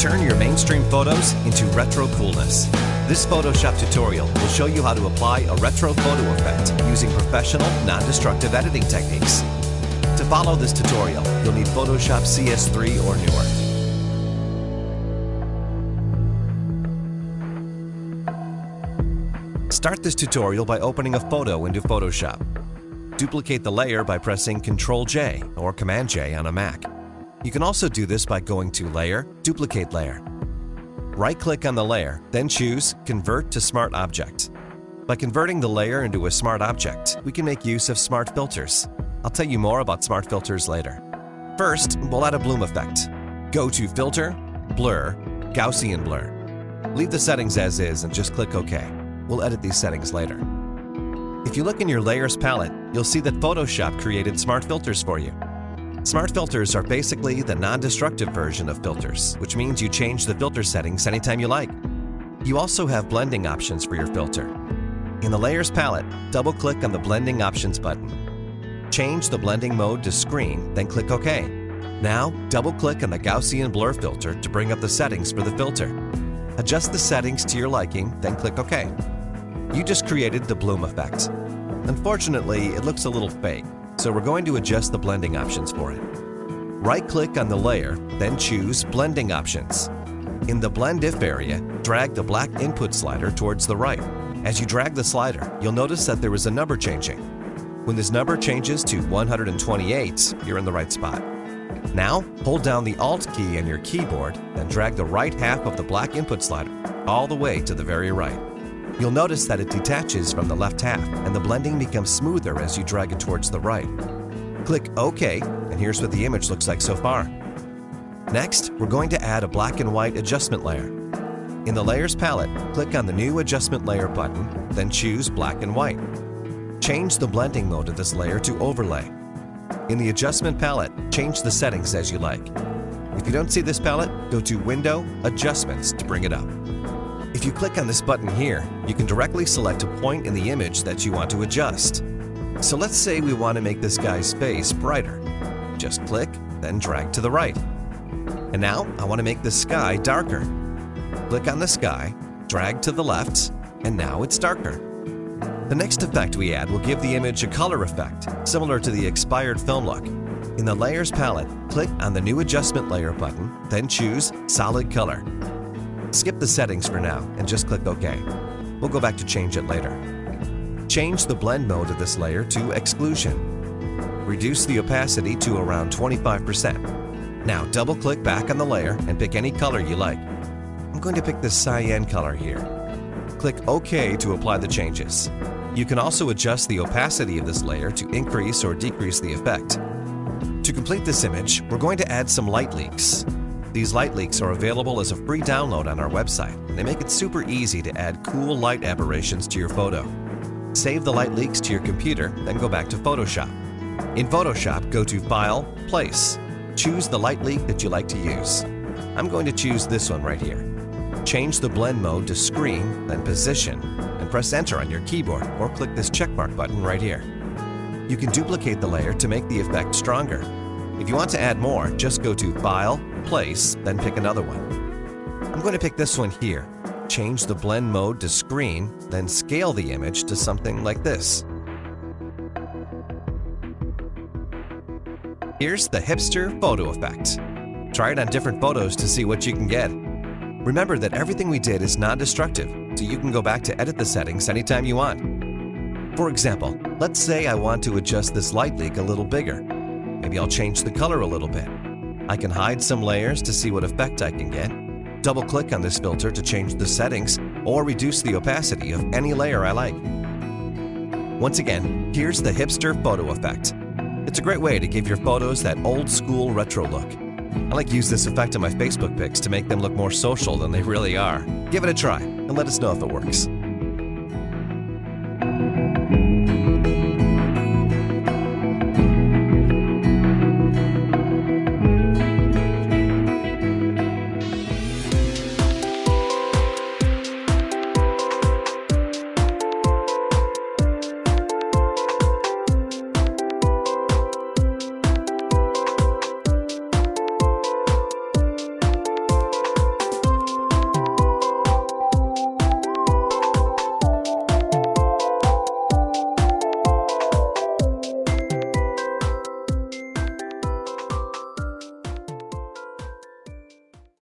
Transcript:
Turn your mainstream photos into retro coolness. This Photoshop tutorial will show you how to apply a retro photo effect using professional, non-destructive editing techniques. To follow this tutorial, you'll need Photoshop CS3 or newer. Start this tutorial by opening a photo into Photoshop. Duplicate the layer by pressing Ctrl-J or Command-J on a Mac. You can also do this by going to Layer, Duplicate Layer. Right-click on the layer, then choose Convert to Smart Object. By converting the layer into a smart object, we can make use of smart filters. I'll tell you more about smart filters later. First, we'll add a bloom effect. Go to Filter, Blur, Gaussian Blur. Leave the settings as is and just click OK. We'll edit these settings later. If you look in your Layers palette, you'll see that Photoshop created smart filters for you. Smart filters are basically the non-destructive version of filters, which means you change the filter settings anytime you like. You also have blending options for your filter. In the Layers palette, double-click on the Blending Options button. Change the blending mode to Screen, then click OK. Now, double-click on the Gaussian Blur filter to bring up the settings for the filter. Adjust the settings to your liking, then click OK. You just created the bloom effect. Unfortunately, it looks a little fake, so we're going to adjust the blending options for it. Right-click on the layer, then choose Blending Options. In the Blend If area, drag the black input slider towards the right. As you drag the slider, you'll notice that there is a number changing. When this number changes to 128, you're in the right spot. Now, hold down the Alt key on your keyboard, then drag the right half of the black input slider all the way to the very right. You'll notice that it detaches from the left half, and the blending becomes smoother as you drag it towards the right. Click OK, and here's what the image looks like so far. Next, we're going to add a black and white adjustment layer. In the Layers palette, click on the New Adjustment Layer button, then choose Black and White. Change the blending mode of this layer to Overlay. In the Adjustment palette, change the settings as you like. If you don't see this palette, go to Window, Adjustments to bring it up. If you click on this button here, you can directly select a point in the image that you want to adjust. So let's say we want to make this guy's face brighter. Just click, then drag to the right. And now I want to make the sky darker. Click on the sky, drag to the left, and now it's darker. The next effect we add will give the image a color effect, similar to the expired film look. In the Layers palette, click on the New Adjustment Layer button, then choose Solid Color. Skip the settings for now and just click OK. We'll go back to change it later. Change the blend mode of this layer to Exclusion. Reduce the opacity to around 25%. Now double-click back on the layer and pick any color you like. I'm going to pick this cyan color here. Click OK to apply the changes. You can also adjust the opacity of this layer to increase or decrease the effect. To complete this image, we're going to add some light leaks. These light leaks are available as a free download on our website, and they make it super easy to add cool light aberrations to your photo. Save the light leaks to your computer, then go back to Photoshop. In Photoshop, go to File, Place. Choose the light leak that you like to use. I'm going to choose this one right here. Change the blend mode to Screen, then Position, and press Enter on your keyboard or click this checkmark button right here. You can duplicate the layer to make the effect stronger. If you want to add more, just go to File, Place, then pick another one. I'm going to pick this one here. Change the blend mode to Screen, then scale the image to something like this. Here's the Hipster photo effect. Try it on different photos to see what you can get. Remember that everything we did is non-destructive, so you can go back to edit the settings anytime you want. For example, let's say I want to adjust this light leak a little bigger. Maybe I'll change the color a little bit. I can hide some layers to see what effect I can get. Double-click on this filter to change the settings or reduce the opacity of any layer I like. Once again, here's the Hipster photo effect. It's a great way to give your photos that old-school retro look. I like to use this effect on my Facebook pics to make them look more social than they really are. Give it a try and let us know if it works.